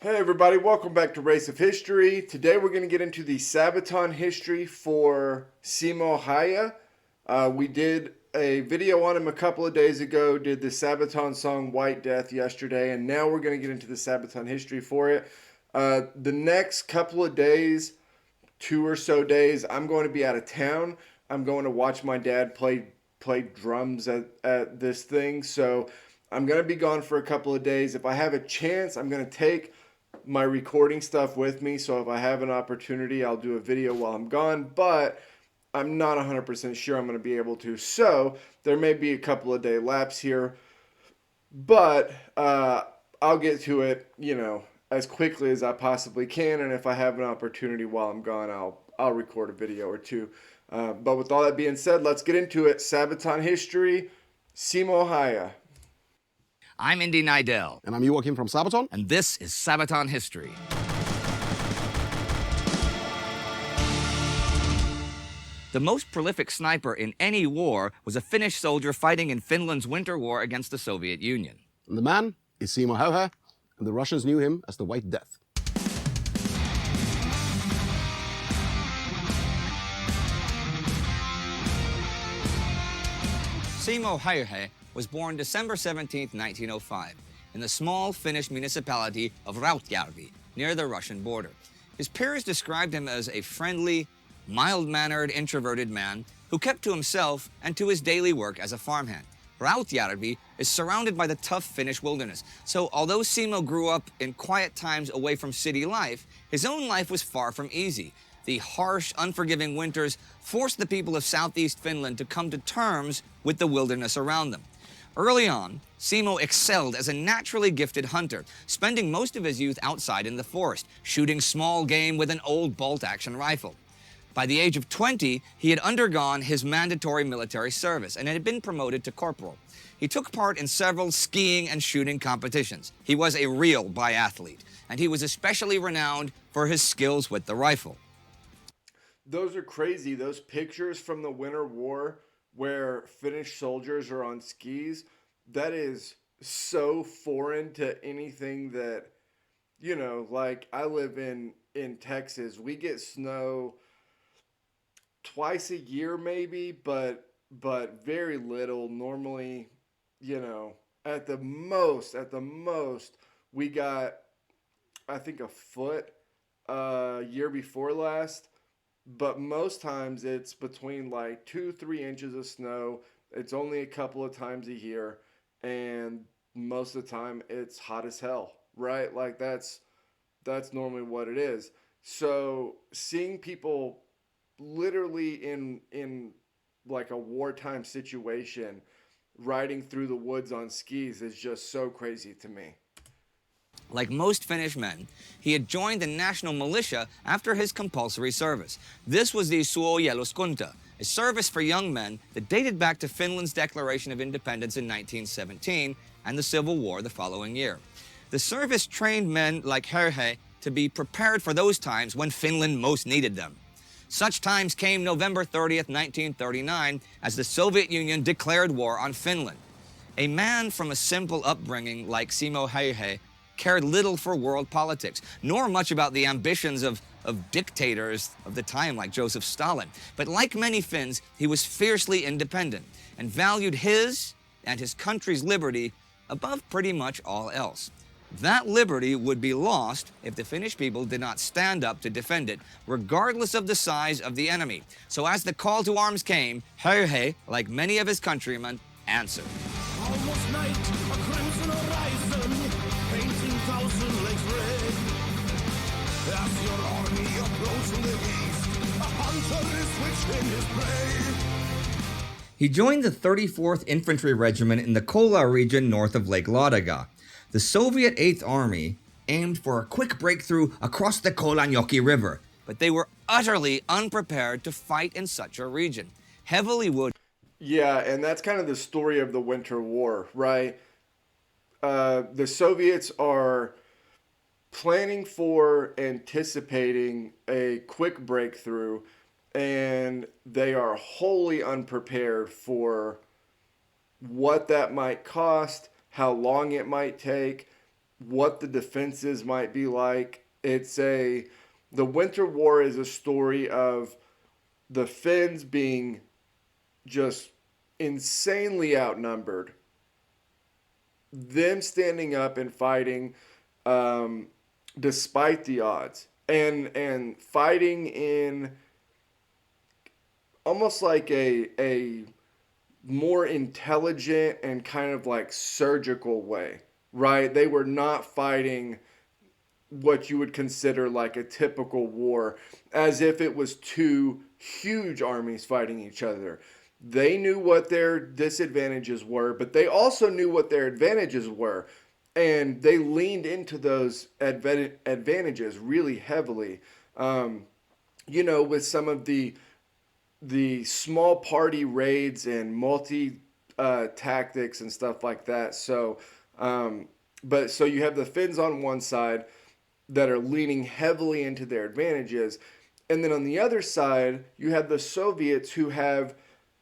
Hey everybody, welcome back to Race of History. Today we're going to get into the Sabaton history for Simo Häyhä. We did a video on him a couple of days ago, did the Sabaton song White Death yesterday, and now we're going to get into the Sabaton history for it. The next couple of days, 2 or so days, I'm going to be out of town. I'm going to watch my dad play drums at this thing, so I'm going to be gone for a couple of days. If I have a chance, I'm going to take my recording stuff with me, so if I have an opportunity, I'll do a video while I'm gone, but I'm not 100% sure I'm going to be able to. So there may be a couple of day lapse here, but I'll get to it, as quickly as I possibly can, and if I have an opportunity while I'm gone, I'll record a video or two. But with all that being said, let's get into it. Sabaton history, Simo Häyhä. I'm Indy Nidell. And I'm Joachim from Sabaton. And this is Sabaton History. The most prolific sniper in any war was a Finnish soldier fighting in Finland's winter war against the Soviet Union. And the man is Simo Häyhä, and the Russians knew him as the White Death. Simo Häyhä was born December 17, 1905, in the small Finnish municipality of Rautjärvi, near the Russian border. His peers described him as a friendly, mild-mannered, introverted man who kept to himself and to his daily work as a farmhand. Rautjärvi is surrounded by the tough Finnish wilderness, so although Simo grew up in quiet times away from city life, his own life was far from easy. The harsh, unforgiving winters forced the people of southeast Finland to come to terms with the wilderness around them. Early on, Simo excelled as a naturally gifted hunter, spending most of his youth outside in the forest, shooting small game with an old bolt-action rifle. By the age of 20, he had undergone his mandatory military service and had been promoted to corporal. He took part in several skiing and shooting competitions. He was a real biathlete, and he was especially renowned for his skills with the rifle. Those are crazy. Those pictures from the Winter War where Finnish soldiers are on skis, that is so foreign to anything that, like I live in Texas. We get snow twice a year maybe, but very little. Normally, at the most we got, I think, a foot year before last. But most times it's between like 2-3 inches of snow. It's only a couple of times a year, and most of the time it's hot as hell, right? Like that's normally what it is. So seeing people literally in like a wartime situation riding through the woods on skis is just so crazy to me. Like most Finnish men, he had joined the national militia after his compulsory service. This was the suojeluskunta, a service for young men that dated back to Finland's declaration of independence in 1917 and the Civil War the following year. The service trained men like Häyhä to be prepared for those times when Finland most needed them. Such times came November 30th, 1939, as the Soviet Union declared war on Finland. A man from a simple upbringing like Simo Häyhä cared little for world politics, nor much about the ambitions of dictators of the time like Joseph Stalin. But like many Finns, he was fiercely independent and valued his and his country's liberty above pretty much all else. That liberty would be lost if the Finnish people did not stand up to defend it, regardless of the size of the enemy. So as the call to arms came, Häyhä, like many of his countrymen, answered. Almost night, a crimson horizon, painting thousand legs red. As your army approaches the east, a hunter is switched in his prey. He joined the 34th Infantry Regiment in the Kola region north of Lake Ladoga. The Soviet 8th Army aimed for a quick breakthrough across the Kolanjoki River, but they were utterly unprepared to fight in such a region. Heavily wooded. Yeah, and that's kind of the story of the Winter War, right? The Soviets are planning for, anticipating a quick breakthrough, and they are wholly unprepared for what that might cost, how long it might take, what the defenses might be like. The Winter War is a story of the Finns being just insanely outnumbered, them standing up and fighting despite the odds, and fighting in almost like a more intelligent and kind of like surgical way, right? They were not fighting what you would consider like a typical war, as if it was two huge armies fighting each other. They knew what their disadvantages were, but they also knew what their advantages were. And they leaned into those advantages really heavily. With some of the small party raids and multi tactics and stuff like that. So you have the Finns on one side that are leaning heavily into their advantages. And then on the other side, you have the Soviets who have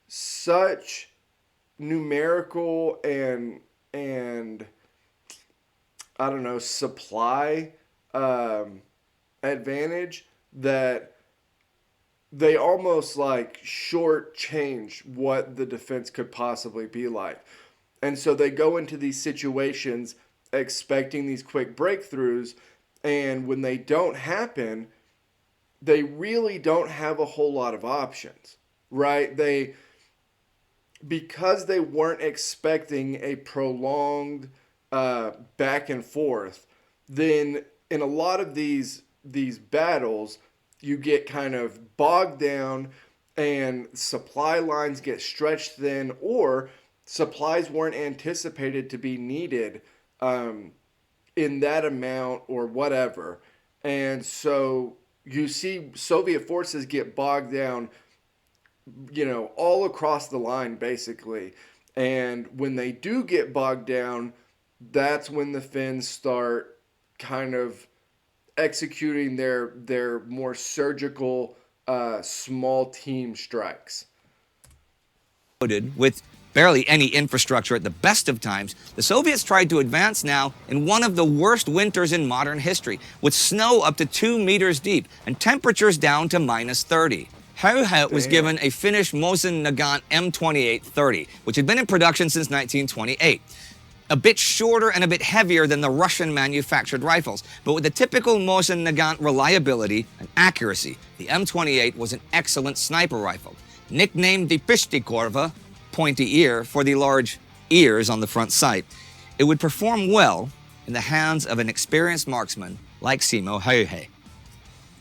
such numerical and I don't know, supply advantage that they almost like shortchange what the defense could possibly be like. And so they go into these situations expecting these quick breakthroughs, and when they don't happen, they really don't have a whole lot of options, right? Because they weren't expecting a prolonged back and forth, then in a lot of these battles, you get kind of bogged down and supply lines get stretched thin, or supplies weren't anticipated to be needed in that amount or whatever. And so you see Soviet forces get bogged down, all across the line basically. And when they do get bogged down, that's when the Finns start kind of executing their more surgical small team strikes. With barely any infrastructure at the best of times, the Soviets tried to advance now in one of the worst winters in modern history, with snow up to 2 meters deep and temperatures down to -30. Häyhä was given a Finnish Mosin Nagant M28-30, which had been in production since 1928. A bit shorter and a bit heavier than the Russian-manufactured rifles, but with the typical Mosin Nagant reliability and accuracy, the M28 was an excellent sniper rifle. Nicknamed the Pistikorva, pointy ear, for the large ears on the front sight, it would perform well in the hands of an experienced marksman like Simo Häyhä.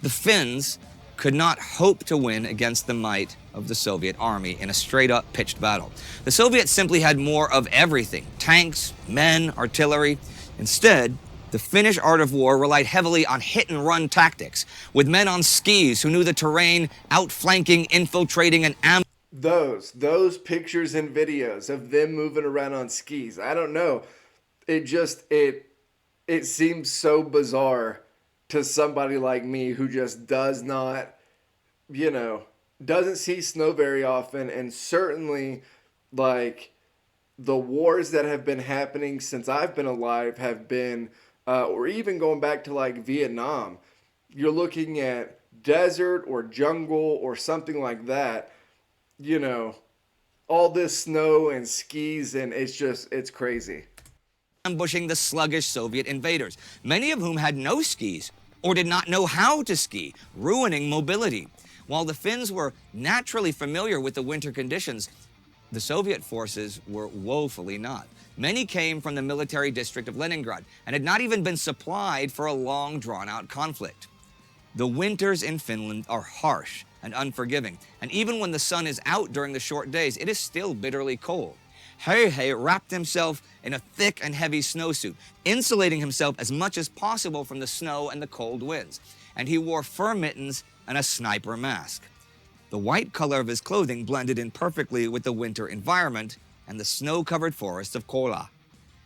The Finns could not hope to win against the might of the Soviet army in a straight-up pitched battle. The Soviets simply had more of everything: tanks, men, artillery. Instead, the Finnish art of war relied heavily on hit-and-run tactics, with men on skis who knew the terrain, outflanking, infiltrating, and Those pictures and videos of them moving around on skis, I don't know. It seems so bizarre to somebody like me who just does not, doesn't see snow very often, and certainly like the wars that have been happening since I've been alive have been, or even going back to like Vietnam, you're looking at desert or jungle or something like that, all this snow and skis, and it's crazy. ambushing the sluggish Soviet invaders, many of whom had no skis or did not know how to ski, ruining mobility. While the Finns were naturally familiar with the winter conditions, the Soviet forces were woefully not. Many came from the military district of Leningrad and had not even been supplied for a long, drawn-out conflict. The winters in Finland are harsh and unforgiving, and even when the sun is out during the short days, it is still bitterly cold. Häyhä wrapped himself in a thick and heavy snowsuit, insulating himself as much as possible from the snow and the cold winds, and he wore fur mittens and a sniper mask. The white color of his clothing blended in perfectly with the winter environment and the snow-covered forests of Kola.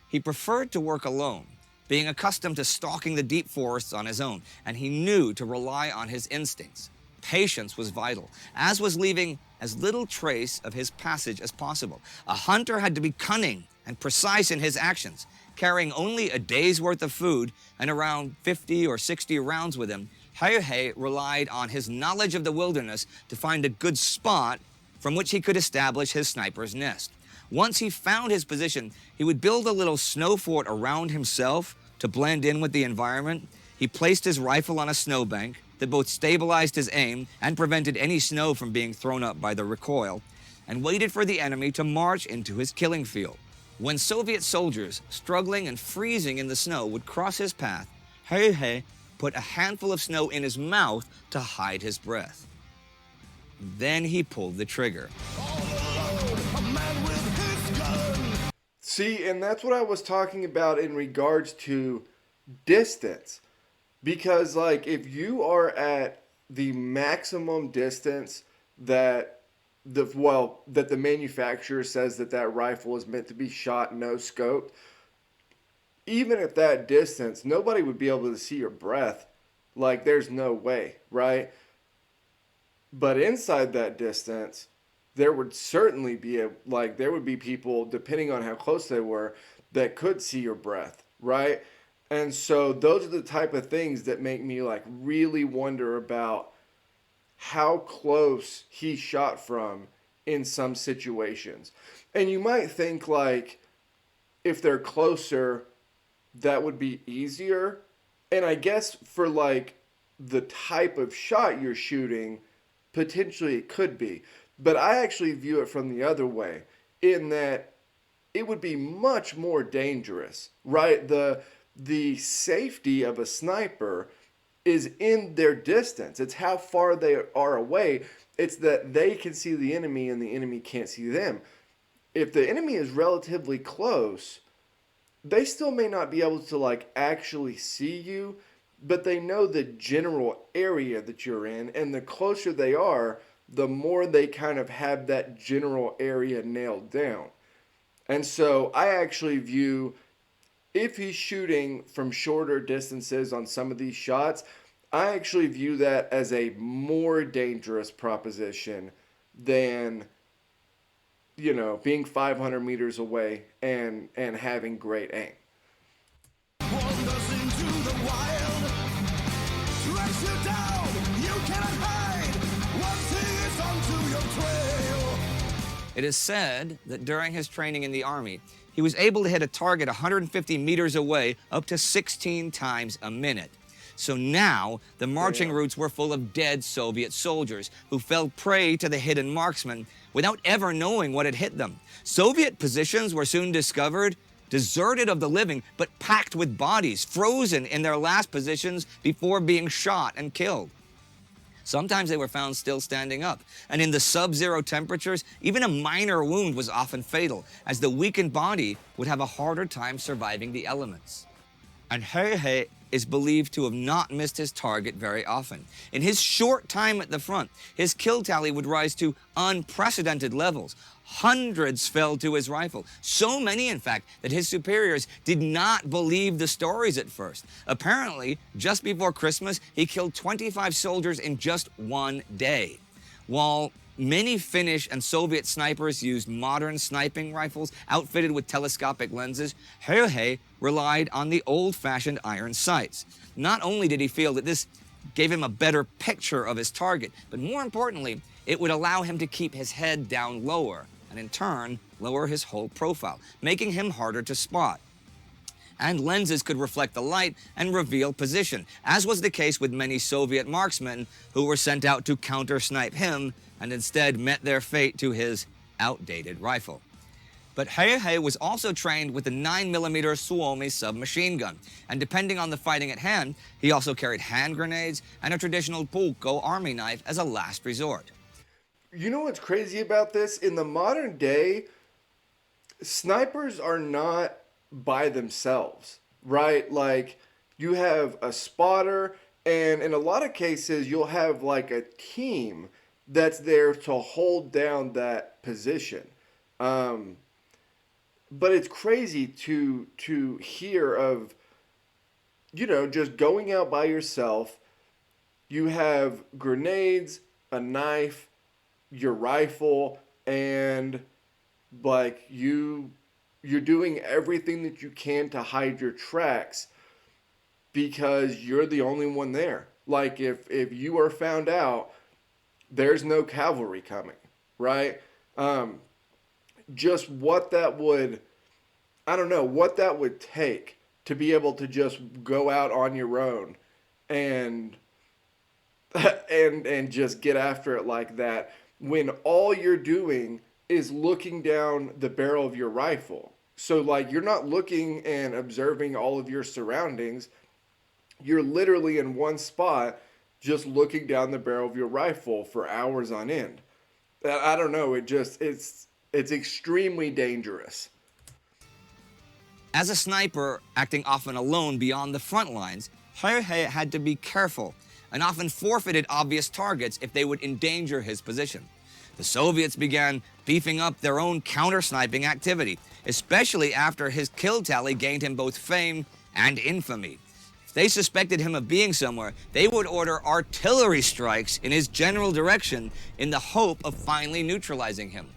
He preferred to work alone, being accustomed to stalking the deep forests on his own, and he knew to rely on his instincts. Patience was vital, as was leaving as little trace of his passage as possible. A hunter had to be cunning and precise in his actions, Carrying only a day's worth of food and around 50 or 60 rounds with him, Häyhä relied on his knowledge of the wilderness to find a good spot from which he could establish his sniper's nest. Once he found his position, he would build a little snow fort around himself to blend in with the environment. He placed his rifle on a snowbank that both stabilized his aim and prevented any snow from being thrown up by the recoil, and waited for the enemy to march into his killing field. When Soviet soldiers, struggling and freezing in the snow, would cross his path, Häyhä put a handful of snow in his mouth to hide his breath. Then he pulled the trigger. See, and that's what I was talking about in regards to distance. Because, like, if you are at the maximum distance that the manufacturer says that rifle is meant to be shot no scoped, even at that distance, nobody would be able to see your breath. Like, there's no way, right? But inside that distance, there would certainly be there would be people, depending on how close they were, that could see your breath, right? And so those are the type of things that make me like really wonder about how close he shot from in some situations. And you might think like if they're closer, that would be easier. And I guess for like the type of shot you're shooting, potentially it could be. But I actually view it from the other way, in that it would be much more dangerous, right? The safety of a sniper is in their distance. It's how far they are away. It's that they can see the enemy and the enemy can't see them. If the enemy is relatively close, they still may not be able to like actually see you, but they know the general area that you're in, and the closer they are, the more they kind of have that general area nailed down. And so I actually view, if he's shooting from shorter distances on some of these shots, I actually view that as a more dangerous proposition than, you know, being 500 meters away and having great aim. Wanders into the wild, tracks you down, you cannot hide, once he is onto your trail. It is said that during his training in the Army, he was able to hit a target 150 meters away up to 16 times a minute. So now, the marching routes were full of dead Soviet soldiers who fell prey to the hidden marksman without ever knowing what had hit them. Soviet positions were soon discovered, deserted of the living, but packed with bodies, frozen in their last positions before being shot and killed. Sometimes they were found still standing up, and in the sub-zero temperatures, even a minor wound was often fatal, as the weakened body would have a harder time surviving the elements. And Häyhä is believed to have not missed his target very often. In his short time at the front, his kill tally would rise to unprecedented levels. Hundreds fell to his rifle. So many, in fact, that his superiors did not believe the stories at first. Apparently, just before Christmas, he killed 25 soldiers in just one day. While many Finnish and Soviet snipers used modern sniping rifles outfitted with telescopic lenses, Häyhä relied on the old-fashioned iron sights. Not only did he feel that this gave him a better picture of his target, but more importantly, it would allow him to keep his head down lower, and in turn, lower his whole profile, making him harder to spot. And lenses could reflect the light and reveal position, as was the case with many Soviet marksmen who were sent out to counter-snipe him and instead met their fate to his outdated rifle. But Häyhä was also trained with the 9mm Suomi submachine gun, and depending on the fighting at hand, he also carried hand grenades and a traditional puukko army knife as a last resort. You know what's crazy about this? In the modern day, snipers are not by themselves, right? Like, you have a spotter, and in a lot of cases, you'll have like a team that's there to hold down that position. But it's crazy to hear of, you know, just going out by yourself. You have grenades, a knife, your rifle, and like you you're doing everything that you can to hide your tracks because you're the only one there. Like if you are found out, there's no cavalry coming, right? Just what that would, I don't know, what that would take to be able to just go out on your own and and just get after it like that when all you're doing is looking down the barrel of your rifle. So like you're not looking and observing all of your surroundings. You're literally in one spot just looking down the barrel of your rifle for hours on end. I don't know, it's extremely dangerous. As a sniper acting often alone beyond the front lines, Häyhä had to be careful and often forfeited obvious targets if they would endanger his position. The Soviets began beefing up their own counter-sniping activity, especially after his kill tally gained him both fame and infamy. If they suspected him of being somewhere, they would order artillery strikes in his general direction in the hope of finally neutralizing him.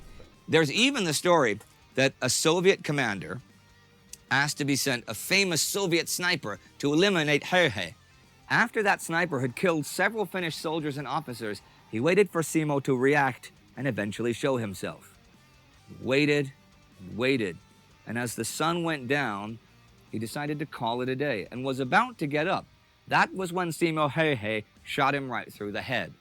There's even the story that a Soviet commander asked to be sent a famous Soviet sniper to eliminate Häyhä. After that sniper had killed several Finnish soldiers and officers, he waited for Simo to react and eventually show himself. He waited and waited, and as the sun went down, he decided to call it a day and was about to get up. That was when Simo Häyhä shot him right through the head.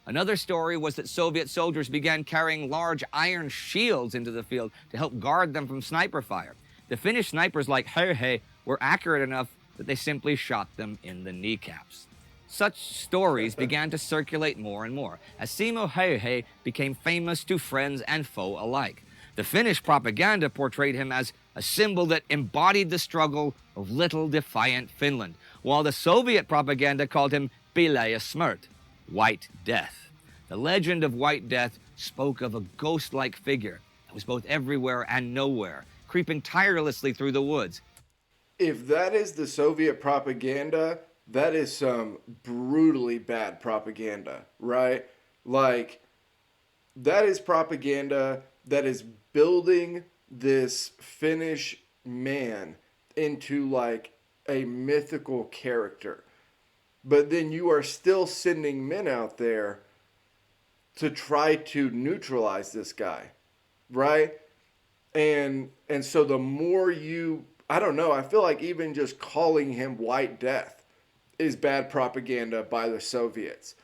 Another story was that Soviet soldiers began carrying large iron shields into the field to help guard them from sniper fire. The Finnish snipers like Häyhä were accurate enough that they simply shot them in the kneecaps. Such stories began to circulate more and more as Simo Häyhä became famous to friends and foe alike. The Finnish propaganda portrayed him as a symbol that embodied the struggle of little defiant Finland, while the Soviet propaganda called him Pimeä Smrt, White Death. The legend of White Death spoke of a ghost-like figure that was both everywhere and nowhere, creeping tirelessly through the woods. If that is the Soviet propaganda, that is some brutally bad propaganda, right? Like, that is propaganda that is building this Finnish man into like a mythical character. But then you are still sending men out there to try to neutralize this guy, right? And so the more you, I don't know, I feel like even just calling him White Death is bad propaganda by the Soviets,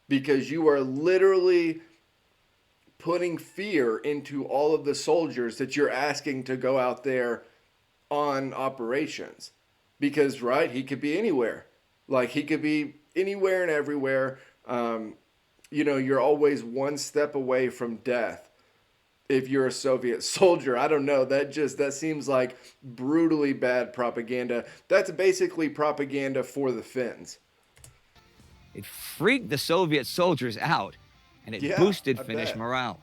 because you are literally putting fear into all of the soldiers that you're asking to go out there on operations. Because, right, he could be anywhere. Like, he could be anywhere and everywhere. You know, you're always one step away from death if you're a Soviet soldier. I don't know. That seems like brutally bad propaganda. That's basically propaganda for the Finns. It freaked the Soviet soldiers out, and it boosted Finnish morale.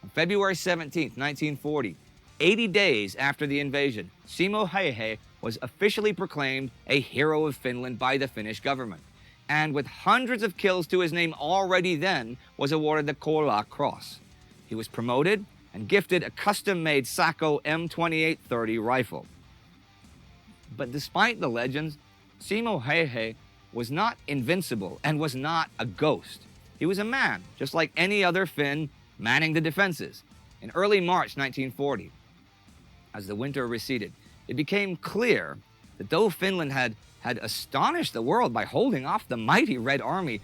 On February 17th, 1940, 80 days after the invasion, Simo Häyhä was officially proclaimed a hero of Finland by the Finnish government, and with hundreds of kills to his name already then, was awarded the Kola Cross. He was promoted and gifted a custom-made Sako M2830 rifle. But despite the legends, Simo Häyhä was not invincible and was not a ghost. He was a man, just like any other Finn, manning the defenses. In early March 1940, as the winter receded, it became clear that though Finland had astonished the world by holding off the mighty Red Army,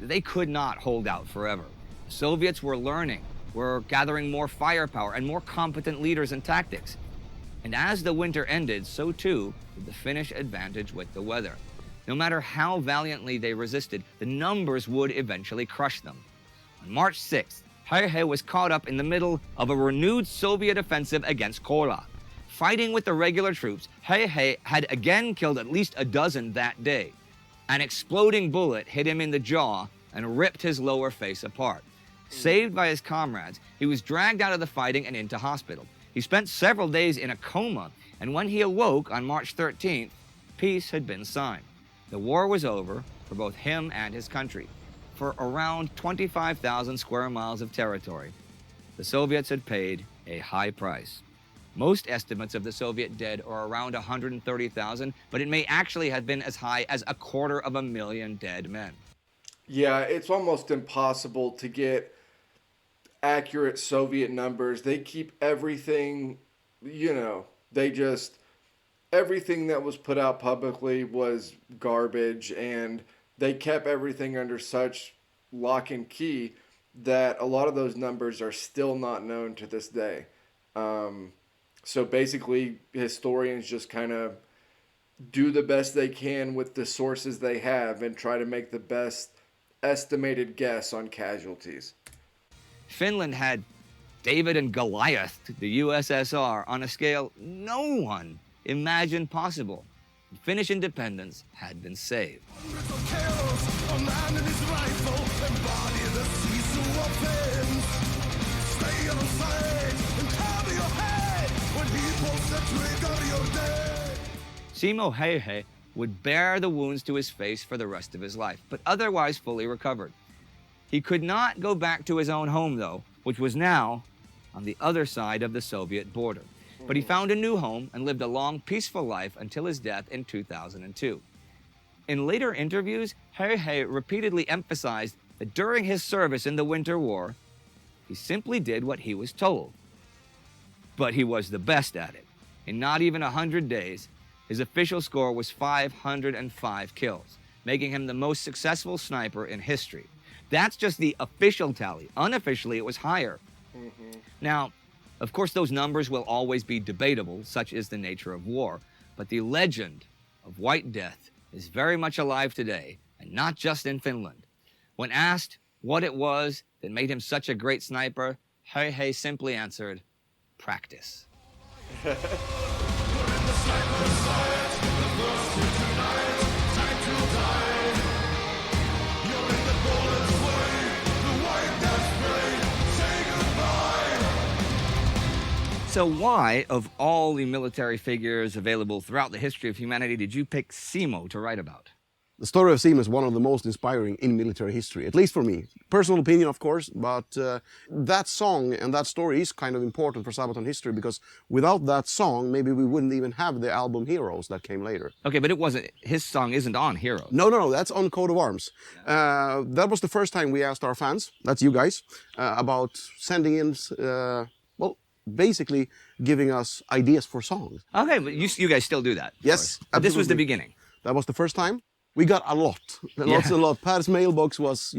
they could not hold out forever. The Soviets were learning, were gathering more firepower and more competent leaders and tactics. And as the winter ended, so too did the Finnish advantage with the weather. No matter how valiantly they resisted, the numbers would eventually crush them. On March 6th, Häyhä was caught up in the middle of a renewed Soviet offensive against Kola. Fighting with the regular troops, Häyhä had again killed at least a dozen that day. An exploding bullet hit him in the jaw and ripped his lower face apart. Saved by his comrades, he was dragged out of the fighting and into hospital. He spent several days in a coma, and when he awoke on March 13th, peace had been signed. The war was over for both him and his country. For around 25,000 square miles of territory, the Soviets had paid a high price. Most estimates of the Soviet dead are around 130,000, but it may actually have been as high as 250,000 dead men. Yeah, it's almost impossible to get accurate Soviet numbers. They keep everything, everything that was put out publicly was garbage, and they kept everything under such lock and key that a lot of those numbers are still not known to this day. So basically, historians just kind of do the best they can with the sources they have and try to make the best estimated guess on casualties. Finland had David and Goliath, the USSR, on a scale no one imagined possible. Finnish independence had been saved. Hundreds of kills, a man and his rifle, embody the season of things. Stay on side and cover your head when he pulls the trigger, you're dead. Simo Häyhä would bear the wounds to his face for the rest of his life, but otherwise fully recovered. He could not go back to his own home, though, which was now on the other side of the Soviet border. But he found a new home and lived a long, peaceful life until his death in 2002. In later interviews, Häyhä repeatedly emphasized that during his service in the Winter War, he simply did what he was told. But he was the best at it. In not even 100 days, his official score was 505 kills, making him the most successful sniper in history. That's just the official tally. Unofficially, it was higher. Now, of course, those numbers will always be debatable, such is the nature of war, but the legend of White Death is very much alive today, and not just in Finland. When asked what it was that made him such a great sniper, Häyhä simply answered, practice. So why, of all the military figures available throughout the history of humanity, did you pick Simo to write about? The story of Simo is one of the most inspiring in military history, at least for me. Personal opinion, of course, but that song and that story is kind of important for Sabaton history, because without that song, maybe we wouldn't even have the album Heroes that came later. Okay, but his song isn't on Heroes. No, that's on Coat of Arms. That was the first time we asked our fans, that's you guys, about sending in, basically giving us ideas for songs. Okay, but you guys still do that? Yes, but this was the absolutely. beginning. That was the first time. We got a lot, a lot. Pat's mailbox was,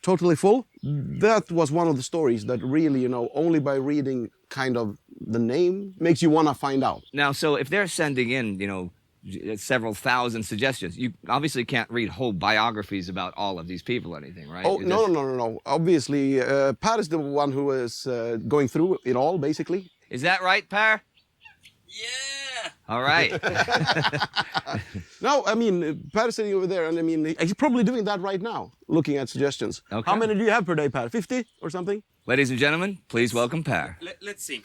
totally full. That was one of the stories that really, only by reading kind of the name makes you want to find out. Now, so if they're sending in, several thousand suggestions, you obviously can't read whole biographies about all of these people or anything, right? Oh, no. Obviously, Pat is the one who is going through it all, basically. Is that right, Per? Yeah! All right. No, I mean, Pat is sitting over there, and I mean, he's probably doing that right now, looking at suggestions. Okay. How many do you have per day, Pat? 50 or something? Ladies and gentlemen, please welcome Per. Let's see.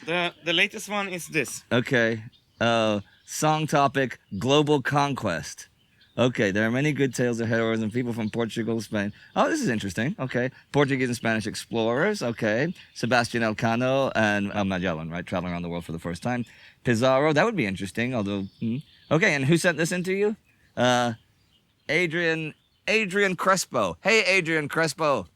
The latest one is this. Okay. Song topic, Global Conquest. Okay, there are many good tales of heroism, people from Portugal, Spain. Oh, this is interesting. Okay. Portuguese and Spanish explorers. Okay. Sebastian Elcano and Magellan, right? Traveling around the world for the first time. Pizarro, that would be interesting, although... Okay, and who sent this in to you? Adrian Crespo. Hey, Adrian Crespo.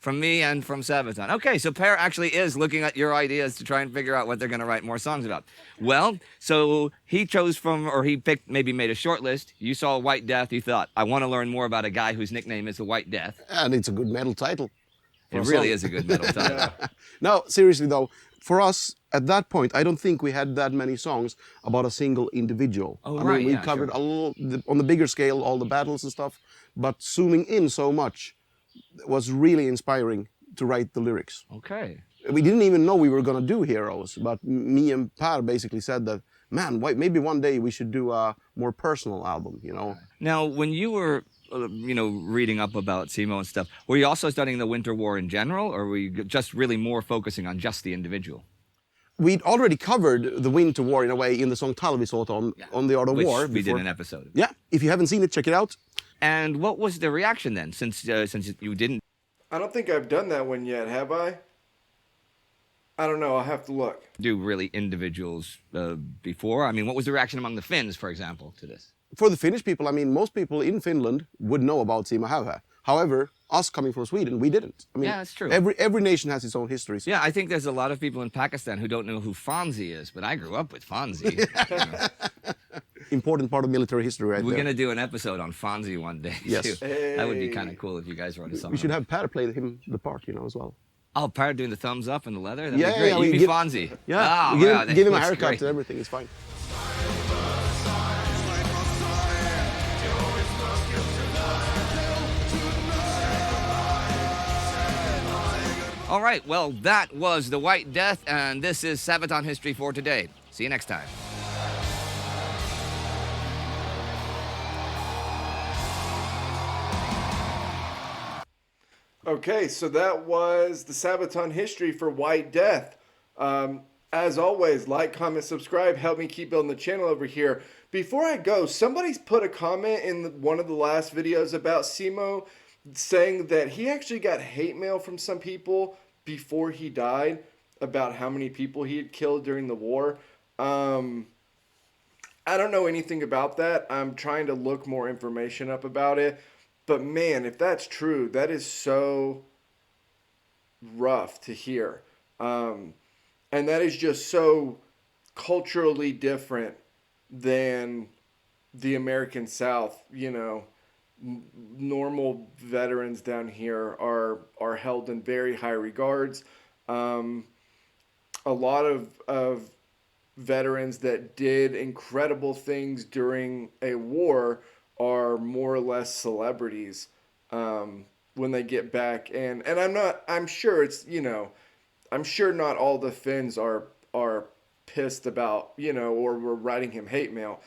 From me and from Sabaton. Okay, so Per actually is looking at your ideas to try and figure out what they're going to write more songs about. Well, so he chose from, or he picked, maybe made a short list. You saw White Death. You thought, I want to learn more about a guy whose nickname is the White Death. And it's a good metal title. It really is a good metal title. No, seriously though, for us, at that point, I don't think we had that many songs about a single individual. Oh, I right, mean, we yeah, covered sure. on the bigger scale, all the battles and stuff, but zooming in so much was really inspiring to write the lyrics. Okay. We didn't even know we were going to do Heroes, but me and Per basically said that, man, maybe one day we should do a more personal album, Now, when you were, reading up about Simo and stuff, were you also studying the Winter War in general, or were you just really more focusing on just the individual? We'd already covered the Winter War in a way in the song Talvisota on the Art of Which War. we did before. an episode. Yeah, if you haven't seen it, check it out. And what was the reaction then, since you didn't I don't think I've done that one yet, have I? I don't know. I'll have to look. Do really individuals before? I mean, what was the reaction among the Finns, for example, to this? For the Finnish people, I mean, most people in Finland would know about Simo Häyhä. However, us coming from Sweden, we didn't. I mean, Yeah, that's true. Every nation has its own history. Yeah, I think there's a lot of people in Pakistan who don't know who Fonzie is, but I grew up with Fonzie. You know. Important part of military history right We're there. going to do an episode on Fonzie one day, Yes. too. That would be kind of cool if you guys wrote a song. We should on have Per play him the part, you know, as well. it. Oh, Parrot doing the thumbs up and the leather? That'd Yeah, be great. yeah, You'd we be give- Fonzie. Yeah, Oh, give, wow, him, that give him a looks haircut great. and everything, it's fine. All right, well, that was The White Death, and this is Sabaton History for today. See you next time. Okay, so that was the Sabaton history for White Death. As always, like, comment, subscribe. Help me keep building the channel over here. Before I go, somebody's put a comment in one of the last videos about Simo saying that he actually got hate mail from some people before he died about how many people he had killed during the war. I don't know anything about that. I'm trying to look more information up about it. But man, if that's true, that is so rough to hear. And that is just so culturally different than the American South. You know, normal veterans down here are held in very high regards. A lot of veterans that did incredible things during a war are more or less celebrities when they get back. And I'm sure it's, you know, I'm sure not all the Finns are pissed about, you know, or were writing him hate mail.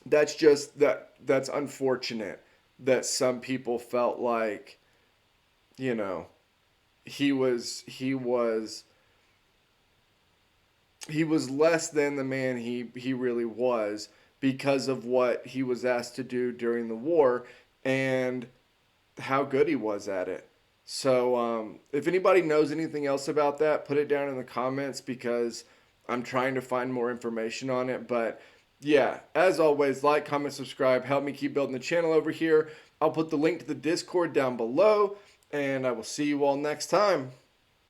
That's just that's unfortunate that some people felt like, you know, he was less than the man he really was because of what he was asked to do during the war and how good he was at it. So if anybody knows anything else about that, put it down in the comments because I'm trying to find more information on it. But yeah, as always, like, comment, subscribe. Help me keep building the channel over here. I'll put the link to the Discord down below, and I will see you all next time.